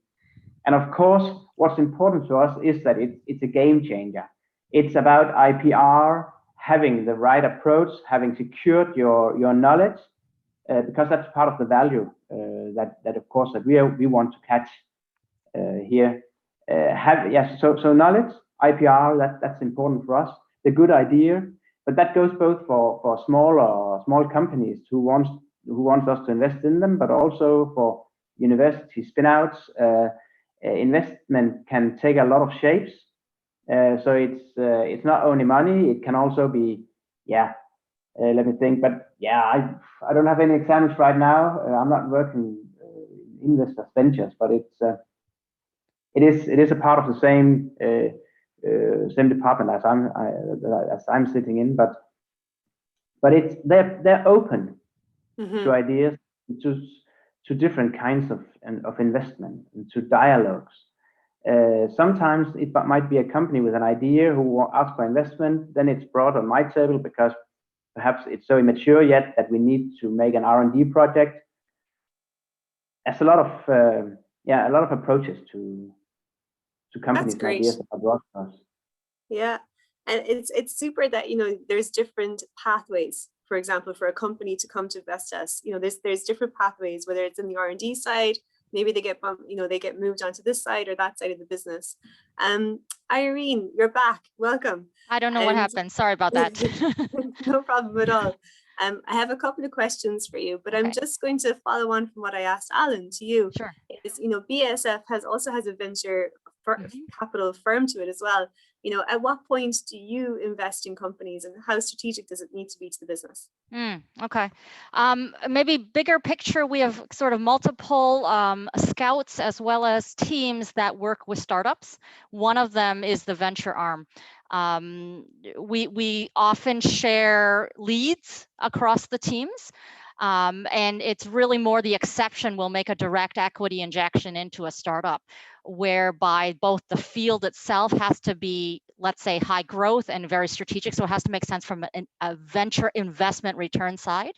And of course, what's important to us is that it's a game changer. It's about IPR, having the right approach, having secured your knowledge, because that's part of the value that of course that we want to catch here. So knowledge, IPR, that's important for us. The good idea, but that goes both for small companies who wants us to invest in them, but also for university spinouts. Investment can take a lot of shapes. So it's not only money, it can also be, let me think, but I don't have any examples right now. I'm not working investor ventures, but it is a part of the same department as I'm sitting in, but it's they're open to ideas, to different kinds of investment, and to dialogues. Sometimes it might be a company with an idea who asks for investment, then it's brought on my table because perhaps it's so immature yet that we need to make an R&D project. There's a lot of approaches to companies and ideas that are brought to us. Yeah, and it's super that there's different pathways. For example, for a company to come to invest us, there's different pathways, whether it's in the R&D side, maybe they get bumped, they get moved onto this side or that side of the business. Irene, you're back. Welcome. I don't know what happened. Sorry about that. No problem at all. I have a couple of questions for you, but okay. I'm just going to follow on from what I asked Allan to you. Sure. Is, BASF also has a venture capital firm to it as well. At what point do you invest in companies, and how strategic does it need to be to the business? Okay. Maybe bigger picture, we have sort of multiple scouts as well as teams that work with startups. One of them is the venture arm. We often share leads across the teams. And it's really more the exception will make a direct equity injection into a startup, whereby both the field itself has to be, let's say, high growth and very strategic. So it has to make sense from a venture investment return side.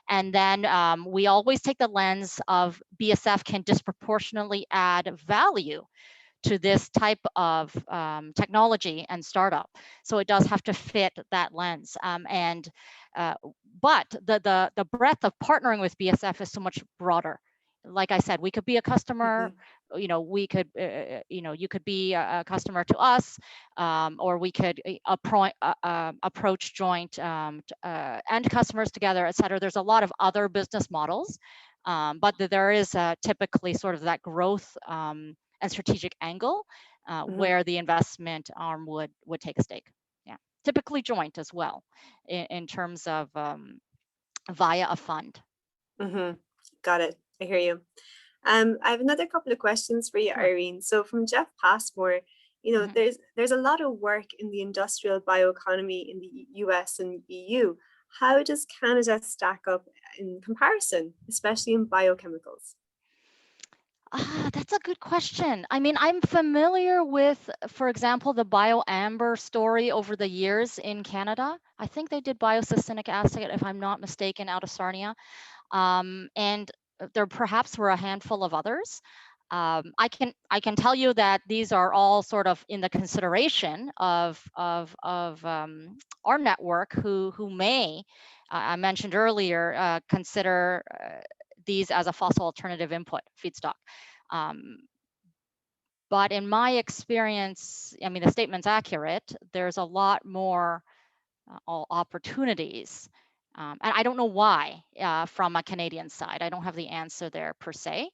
And then we always take the lens of BASF can disproportionately add value to this type of technology and startup. So it does have to fit that lens. But the breadth of partnering with BASF is so much broader. Like I said, we could be a customer, we could, you could be a customer to us, or we could approach joint end customers together, et cetera. There's a lot of other business models, but there is typically sort of that growth and strategic angle where the investment arm would take a stake. Yeah, typically joint as well in terms of via a fund. Got it. I hear you. I have another couple of questions for you, Irene. So from Jeff Passmore, there's a lot of work in the industrial bioeconomy in the US and EU. How does Canada stack up in comparison, especially in biochemicals? That's a good question. I mean, I'm familiar with, for example, the BioAmber story over the years in Canada. I think they did biosuccinic acid, if I'm not mistaken, out of Sarnia. And there perhaps were a handful of others. I can tell you that these are all sort of in the consideration of our network who may, I mentioned earlier, consider these as a fossil alternative input feedstock. But in my experience, I mean, the statement's accurate. There's a lot more opportunities. And I don't know why from a Canadian side. I don't have the answer there per se.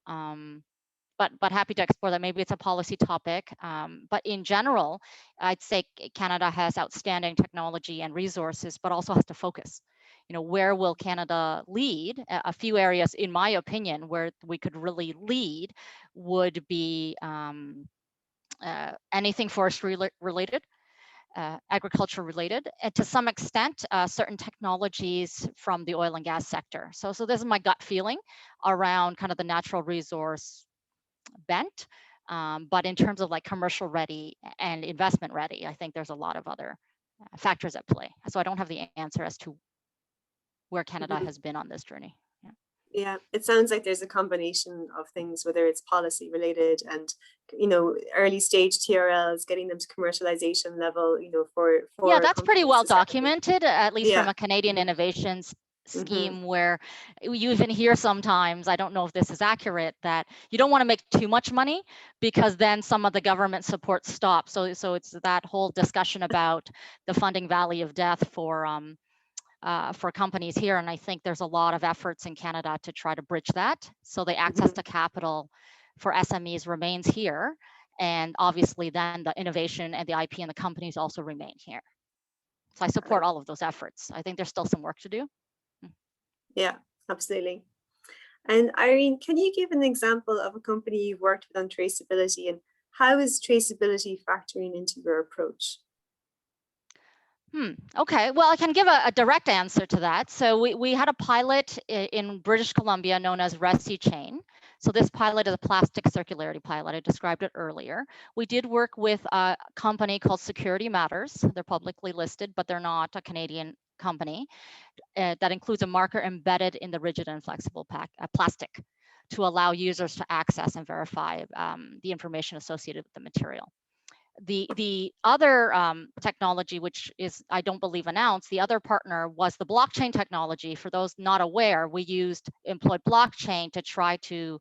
But happy to explore that. Maybe it's a policy topic. But in general, I'd say Canada has outstanding technology and resources, but also has to focus. Where will Canada lead? A few areas, in my opinion, where we could really lead would be anything forestry related, agriculture related, and to some extent, certain technologies from the oil and gas sector. So this is my gut feeling around kind of the natural resource bent. But in terms of like commercial ready and investment ready, I think there's a lot of other factors at play. So I don't have the answer as to where Canada has been on this journey. Yeah, it sounds like there's a combination of things, whether it's policy related and, you know, early stage TRLs, getting them to commercialization level, you know, for yeah, that's pretty companies well to start. documented, at least Yeah. from a Canadian innovations scheme, where you even hear sometimes, I don't know if this is accurate, that you don't want to make too much money because then some of the government support stops. So it's that whole discussion about the funding valley of death for companies here. And I think there's a lot of efforts in Canada to try to bridge that. So the access to capital for SMEs remains here. And obviously then the innovation and the IP and the companies also remain here. So I support all of those efforts. I think there's still some work to do. Yeah, absolutely. And Irene, can you give an example of a company you've worked with on traceability, and how is traceability factoring into your approach? Okay, well, I can give a direct answer to that. So we had a pilot in British Columbia known as Resi Chain. So this pilot is a plastic circularity pilot. I described it earlier. We did work with a company called Security Matters. They're publicly listed, but they're not a Canadian company. That includes a marker embedded in the rigid and flexible plastic to allow users to access and verify the information associated with the material. The other technology, which is, I don't believe, announced, the other partner was the blockchain technology. For those not aware, we employed blockchain to try to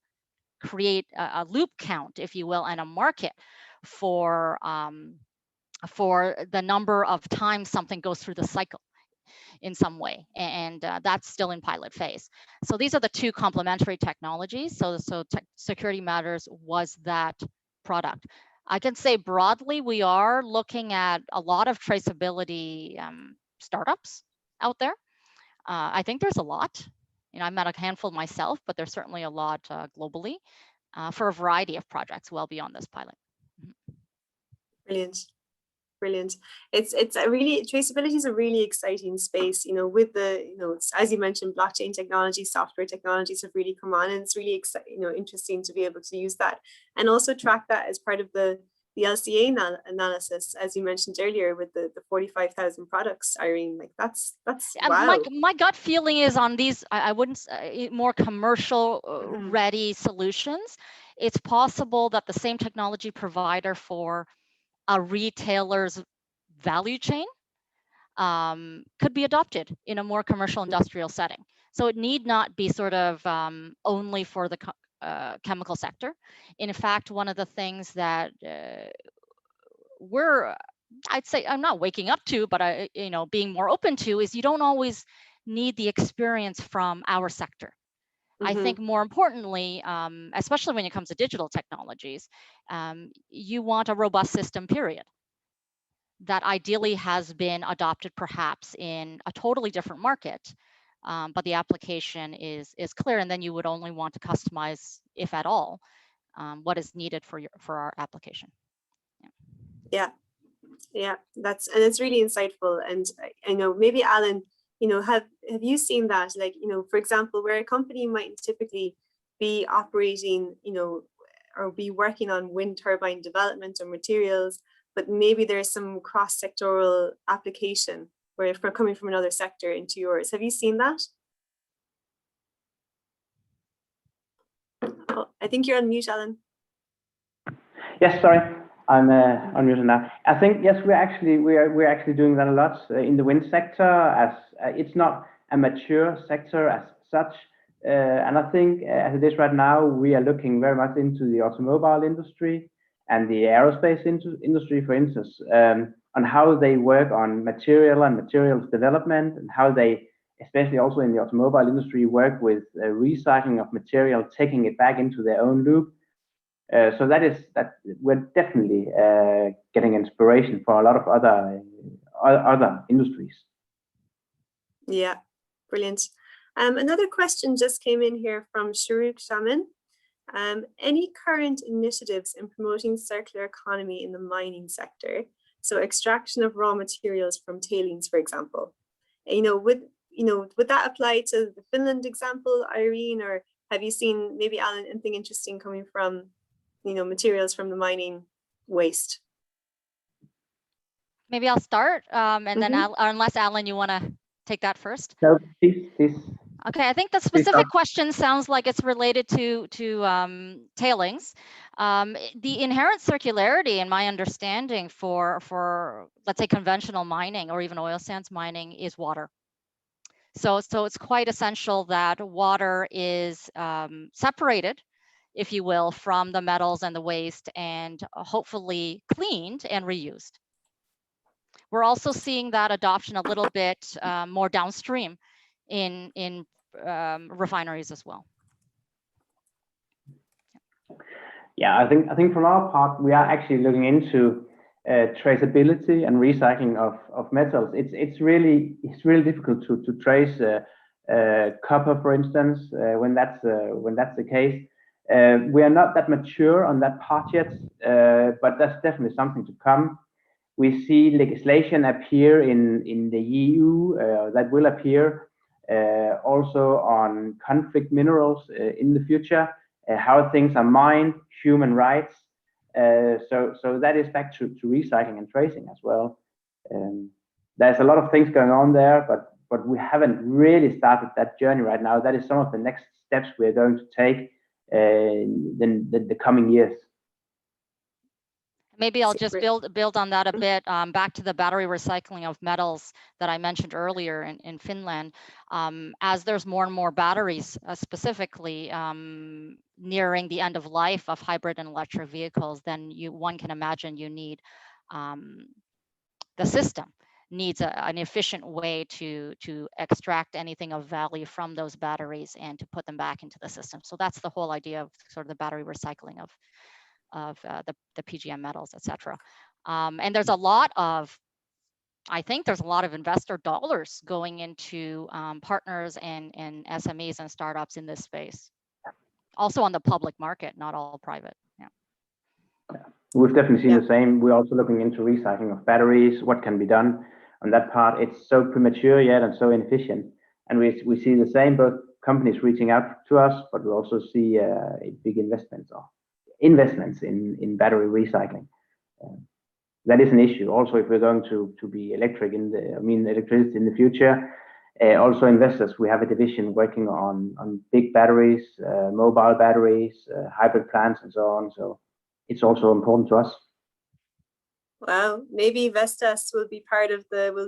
create a loop count, if you will, and a market for the number of times something goes through the cycle in some way, and that's still in pilot phase. So these are the two complementary technologies. So Security Matters was that product. I can say broadly, we are looking at a lot of traceability startups out there. I think there's a lot. You know, I met a handful myself, but there's certainly a lot globally for a variety of projects well beyond this pilot. Brilliant. Brilliant. It's a really, traceability is a really exciting space, you know, with the, you know, as you mentioned, blockchain technology, software technologies have really come on, and it's really exciting, you know, interesting to be able to use that and also track that as part of the LCA analysis, as you mentioned earlier, with the 45,000 products, Irene. Like that's wow. My gut feeling is on these, I wouldn't say more commercial ready solutions. It's possible that the same technology provider for a retailer's value chain could be adopted in a more commercial industrial setting. So it need not be sort of only for the chemical sector. In fact, one of the things that I'd say I'm not waking up to, but being more open to, is you don't always need the experience from our sector. I think more importantly, especially when it comes to digital technologies, you want a robust system, period, that ideally has been adopted perhaps in a totally different market, but the application is clear, and then you would only want to customize, if at all, what is needed for our application. Yeah, it's really insightful. And I know maybe Allan, you know, have you seen that, like, you know, for example, where a company might typically be operating, you know, or be working on wind turbine development or materials, but maybe there's some cross-sectoral application where if we're coming from another sector into yours. Have you seen that? Oh, I think you're on mute, Allan. Yes, sorry, I'm unmuted now. I think yes, we're actually doing that a lot in the wind sector, as it's not a mature sector as such, and I think as it is right now, we are looking very much into the automobile industry and the aerospace industry, for instance, on how they work on materials development, and how they, especially also in the automobile industry, work with recycling of material, taking it back into their own loop. So that we're definitely getting inspiration for a lot of other industries. Yeah, brilliant. Another question just came in here from Sharuk Shaman. Any current initiatives in promoting circular economy in the mining sector? So extraction of raw materials from tailings, for example. Would that apply to the Finland example, Irene, or have you seen, maybe Allan, anything interesting coming from, materials from the mining waste? Maybe I'll start, and then unless Allan, you want to take that first? No, please. Okay, I think the specific question sounds like it's related to tailings. The inherent circularity, in my understanding, for let's say conventional mining or even oil sands mining is water. So it's quite essential that water is separated, if you will, from the metals and the waste, and hopefully cleaned and reused. We're also seeing that adoption a little bit more downstream in refineries as well. Yeah, I think from our part, we are actually looking into traceability and recycling of metals. It's really difficult to trace copper, for instance, when that's the case. We are not that mature on that part yet, but that's definitely something to come. We see legislation appear in the EU that will appear also on conflict minerals in the future, how things are mined, human rights. So that is back to recycling and tracing as well. There's a lot of things going on there, but we haven't really started that journey right now. That is some of the next steps we're going to take in the coming years. Maybe I'll just build on that a bit, back to the battery recycling of metals that I mentioned earlier in Finland. As there's more and more batteries, specifically nearing the end of life of hybrid and electric vehicles, then one can imagine you need, the system needs an efficient way to extract anything of value from those batteries and to put them back into the system. So that's the whole idea of sort of the battery recycling of the PGM metals, etc. And there's a lot of, I think there's a lot of investor dollars going into partners and SMEs and startups in this space. Also on the public market, not all private. Yeah. We've definitely seen the same. We're also looking into recycling of batteries, what can be done on that part. It's so premature yet and so inefficient. And we see the same, both companies reaching out to us, but we also see big investments in battery recycling. That is an issue. Also, if we're going to be electricity in the future, also investors, we have a division working on big batteries, mobile batteries, hybrid plants and so on. So it's also important to us. Wow, maybe Vestas will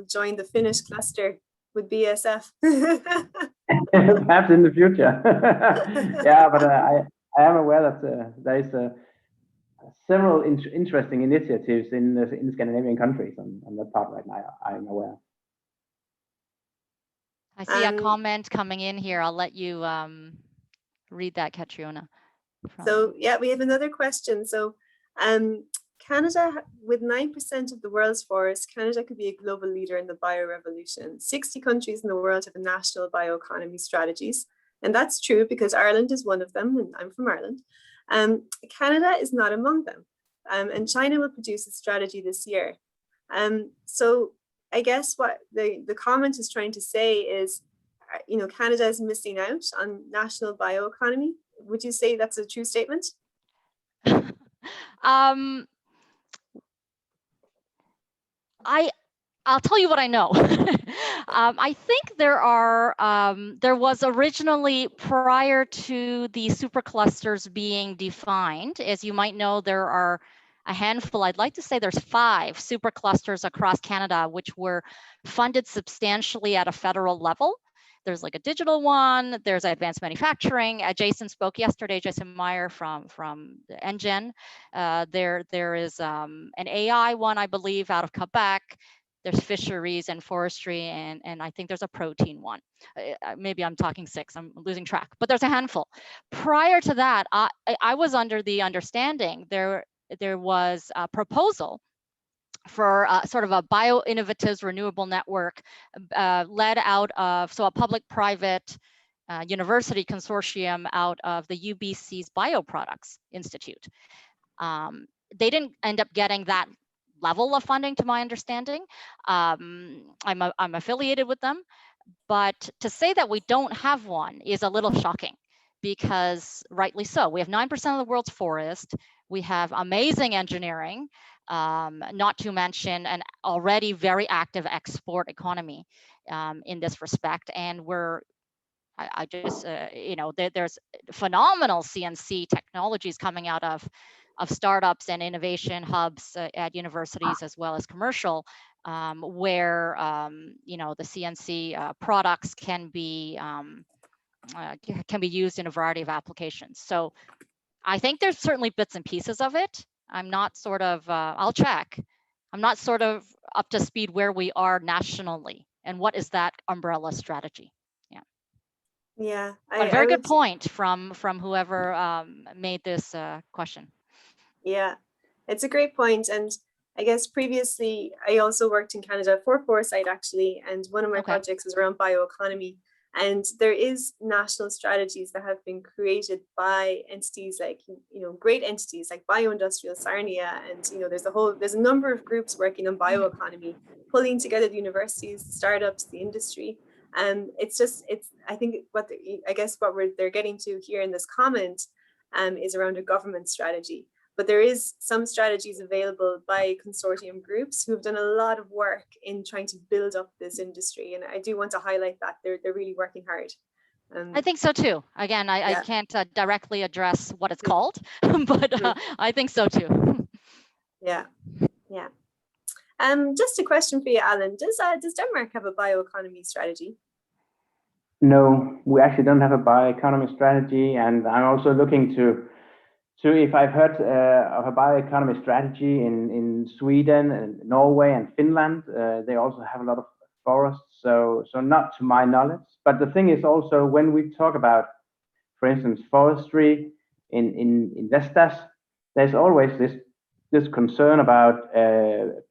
join the Finnish cluster with BSF. Perhaps in the future. Yeah, but I am aware that there is several interesting initiatives in Scandinavian countries on that part right now. I'm aware. I see a comment coming in here. I'll let you read that, Catriona. So yeah, we have another question. So Canada, with 9% of the world's forests, Canada could be a global leader in the biorevolution. 60 countries in the world have national bioeconomy strategies. And that's true because Ireland is one of them, and I'm from Ireland. Canada is not among them. And China will produce a strategy this year. So I guess what the comment is trying to say is, Canada is missing out on national bioeconomy. Would you say that's a true statement? I'll tell you what I know. I think there was originally, prior to the superclusters being defined, as you might know, there are a handful, I'd like to say there's 5 superclusters across Canada, which were funded substantially at a federal level. There's like a digital one, there's advanced manufacturing. Jason spoke yesterday, Jason Meyer from the NGen. There is an AI one, I believe, out of Quebec. There's fisheries and forestry, and I think there's a protein one. Maybe I'm talking 6, I'm losing track, but there's a handful. Prior to that, I was under the understanding there was a proposal for sort of a bio-innovatives renewable network led out of, so a public-private university consortium out of the UBC's Bioproducts Institute. They didn't end up getting that level of funding, to my understanding. I'm affiliated with them, but to say that we don't have one is a little shocking, because rightly so. We have 9% of the world's forest. We have amazing engineering, not to mention an already very active export economy in this respect. And I just, there's phenomenal CNC technologies coming out of startups and innovation hubs at universities as well as commercial, where the CNC products can be used in a variety of applications. So I think there's certainly bits and pieces of it. I'm not sort of, I'll check. I'm not sort of up to speed where we are nationally and what is that umbrella strategy. Yeah, But a very good point from whoever made this question. Yeah, it's a great point. And I guess previously I also worked in Canada for Foresight actually, and one of my projects was around bioeconomy. And there is national strategies that have been created by entities like, great entities like Bioindustrial Sarnia, and there's a number of groups working on bioeconomy, pulling together the universities, startups, the industry. I think what they're getting to here in this comment is around a government strategy. But there is some strategies available by consortium groups who have done a lot of work in trying to build up this industry. And I do want to highlight that they're really working hard. I think so too. Again, I can't directly address what it's called, but I think so too. Yeah. Just a question for you, Allan. Does Denmark have a bioeconomy strategy? No, we actually don't have a bioeconomy strategy, and I'm also looking to if I've heard of a bioeconomy strategy in Sweden and Norway and Finland. They also have a lot of forests, so not to my knowledge. But the thing is also, when we talk about, for instance, forestry in Vestas, there's always this concern about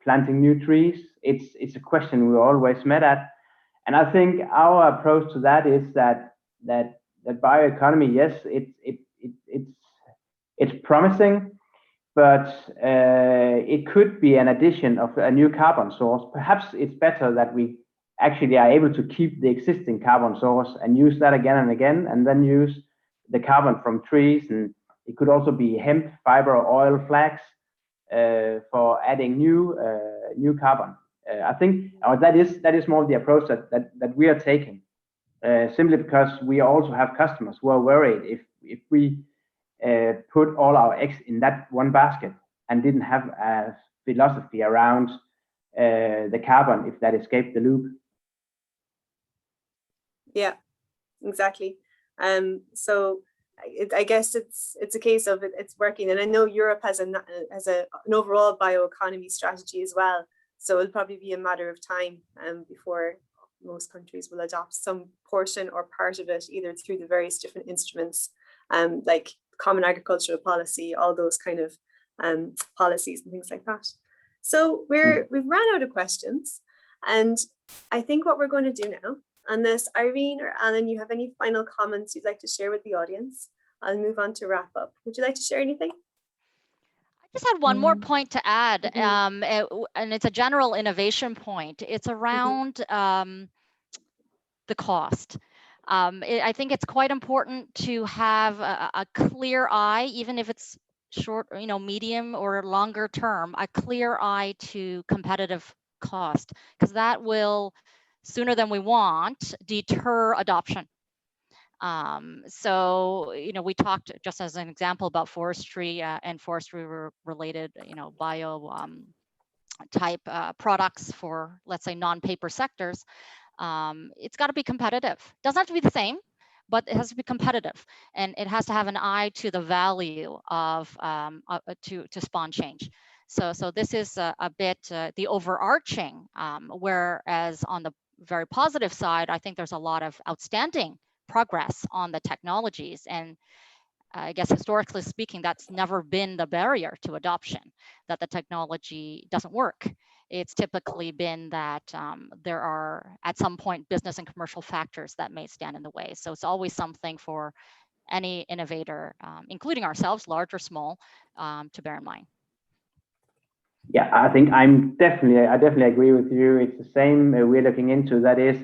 planting new trees. It's a question we always met at, and I think our approach to that is that bioeconomy, yes, it's promising, but it could be an addition of a new carbon source. Perhaps it's better that we actually are able to keep the existing carbon source and use that again and again, and then use the carbon from trees. And it could also be hemp, fiber, or oil flax for adding new carbon. I think that is more the approach that we are taking, simply because we also have customers who are worried if we put all our eggs in that one basket and didn't have a philosophy around the carbon if that escaped the loop. Yeah, exactly. So I guess it's a case of it's working, and I know Europe has an overall bioeconomy strategy as well. So it'll probably be a matter of time before most countries will adopt some portion or part of it, either through the various different instruments, like Common Agricultural Policy, all those kind of policies and things like that. So we've run out of questions, and I think what we're going to do now, unless Irene or Allan, you have any final comments you'd like to share with the audience, I'll move on to wrap up. Would you like to share anything? I just had one more point to add, and it's a general innovation point. It's around the cost. I think it's quite important to have a clear eye, even if it's short, medium or longer term, a clear eye to competitive cost, because that will, sooner than we want, deter adoption. So, we talked, just as an example, about forestry and forestry related, bio type products for, let's say, non-paper sectors. It's got to be competitive. Doesn't have to be the same, but it has to be competitive, and it has to have an eye to the value of to spawn change. So this is a bit the overarching, whereas on the very positive side, I think there's a lot of outstanding progress on the technologies, and I guess historically speaking, that's never been the barrier to adoption, that the technology doesn't work. It's typically been that there are, at some point, business and commercial factors that may stand in the way. So it's always something for any innovator, including ourselves, large or small, to bear in mind. Yeah, I think I definitely agree with you. It's the same we're looking into. That is,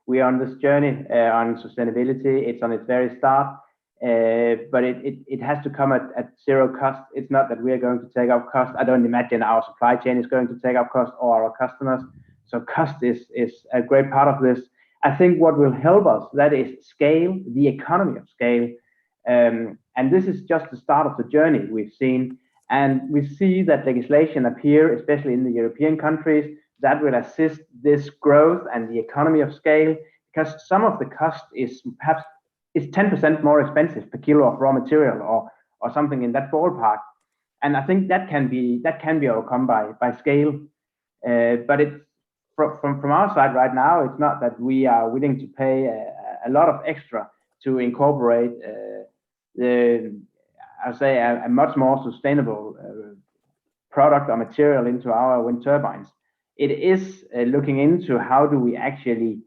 we are on this journey on sustainability. It's on its very start. but it has to come at zero cost. It's not that we are going to take up cost. I don't imagine our supply chain is going to take up cost, or our customers. So cost is a great part of this. I think what will help us, that is scale, the economy of scale. And this is just the start of the journey we've seen. And we see that legislation appear, especially in the European countries, that will assist this growth and the economy of scale, because some of the cost is perhaps 10% more expensive per kilo of raw material, or something in that ballpark. And I think that can be overcome by scale. But it's from our side right now, it's not that we are willing to pay a lot of extra to incorporate a much more sustainable product or material into our wind turbines. It is looking into how do we actually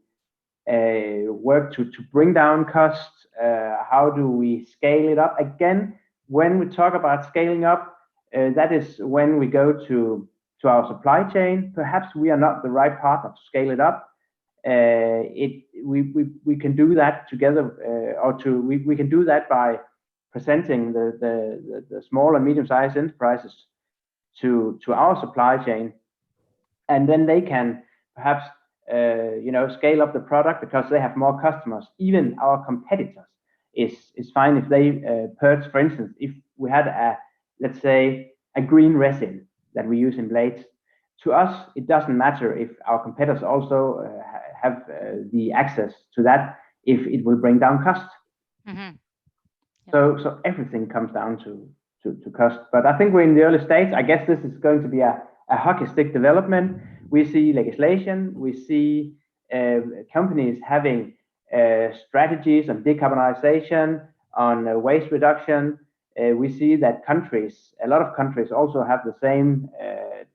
work to bring down costs, how do we scale it up. Again, when we talk about scaling up, that is when we go to our supply chain. Perhaps we are not the right partner to scale it up. We can do that together, we can do that by presenting the small and medium-sized enterprises to our supply chain, and then they can perhaps scale up the product because they have more customers. Even our competitors is fine if they purchase, for instance, if we had let's say a green resin that we use in blades. To us, it doesn't matter if our competitors also have the access to that, if it will bring down cost. Mm-hmm. Yeah. So everything comes down to cost. But I think we're in the early stage. I guess this is going to be a hockey stick development. We see legislation, we see companies having strategies on decarbonization, on waste reduction. We see that a lot of countries also have the same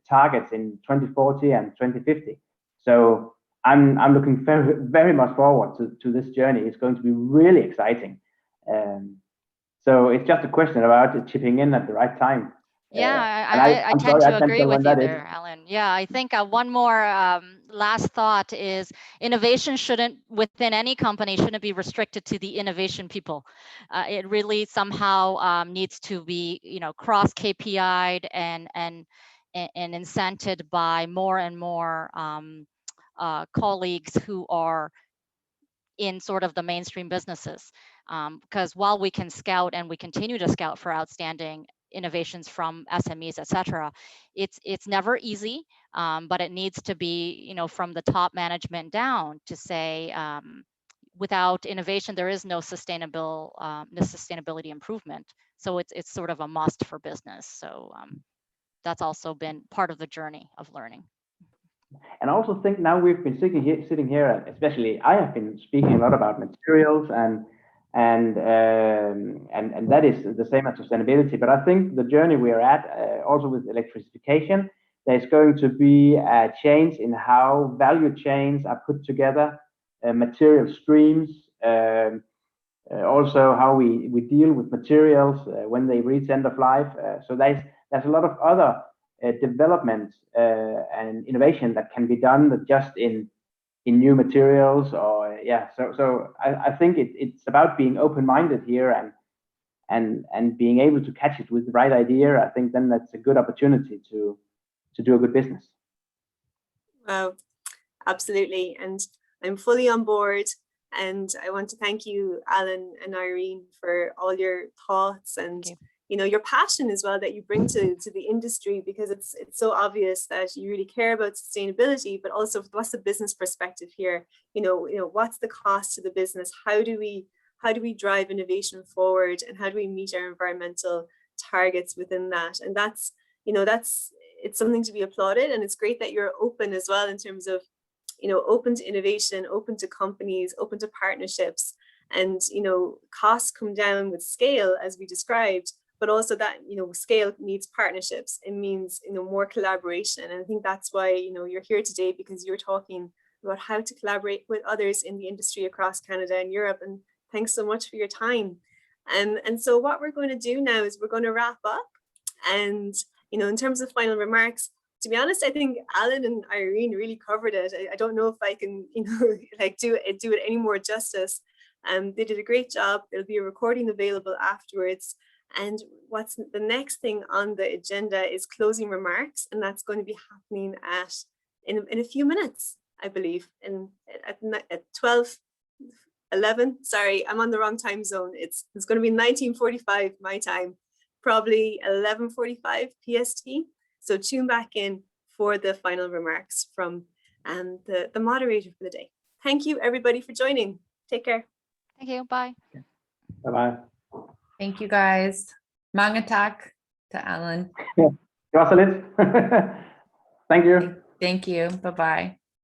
targets in 2040 and 2050. So I'm looking very, very much forward to this journey. It's going to be really exciting. So it's just a question about chipping in at the right time. Yeah, I tend to agree with you there, Allan. Yeah, I think one more last thought is innovation within any company shouldn't be restricted to the innovation people. It really somehow needs to be, cross KPI'd and incented by more and more colleagues who are in sort of the mainstream businesses. Because while we can scout and we continue to scout for outstanding innovations from SMEs, et cetera, it's never easy, but it needs to be, from the top management down to say, without innovation, there is no sustainability improvement. So it's sort of a must for business. So that's also been part of the journey of learning. And I also think now we've been sitting here, especially I have been speaking a lot about materials and that is the same as sustainability. But I think the journey we are at, also with electrification, there's going to be a change in how value chains are put together, material streams, also how we deal with materials when they reach end of life. So there's a lot of other development and innovation that can be done just in new materials, so I think it's about being open-minded here and being able to catch it with the right idea. I think then that's a good opportunity to do a good business. Wow, absolutely, and I'm fully on board. And I want to thank you, Allan and Irene, for all your thoughts and your passion as well that you bring to the industry, because it's so obvious that you really care about sustainability, but also what's the business perspective here? What's the cost to the business? How do we drive innovation forward, and how do we meet our environmental targets within that? And that's it's something to be applauded, and it's great that you're open as well in terms of open to innovation, open to companies, open to partnerships, and costs come down with scale as we described. But also that, scale needs partnerships. It means, more collaboration. And I think that's why, you're here today, because you're talking about how to collaborate with others in the industry across Canada and Europe. And thanks so much for your time. And so what we're going to do now is we're going to wrap up. And, in terms of final remarks, to be honest, I think Allan and Irene really covered it. I don't know if I can, do it any more justice. They did a great job. There'll be a recording available afterwards. And what's the next thing on the agenda is closing remarks, and that's going to be happening in a few minutes, I believe, at 12:11. Sorry, I'm on the wrong time zone. It's going to be 19:45 my time, probably 11:45 PST. So tune back in for the final remarks from the moderator for the day. Thank you, everybody, for joining. Take care. Thank you. Bye. Bye-bye. Thank you, guys. Mange tak to Allan. Det var så lidt. Thank you. Thank you. Bye-bye.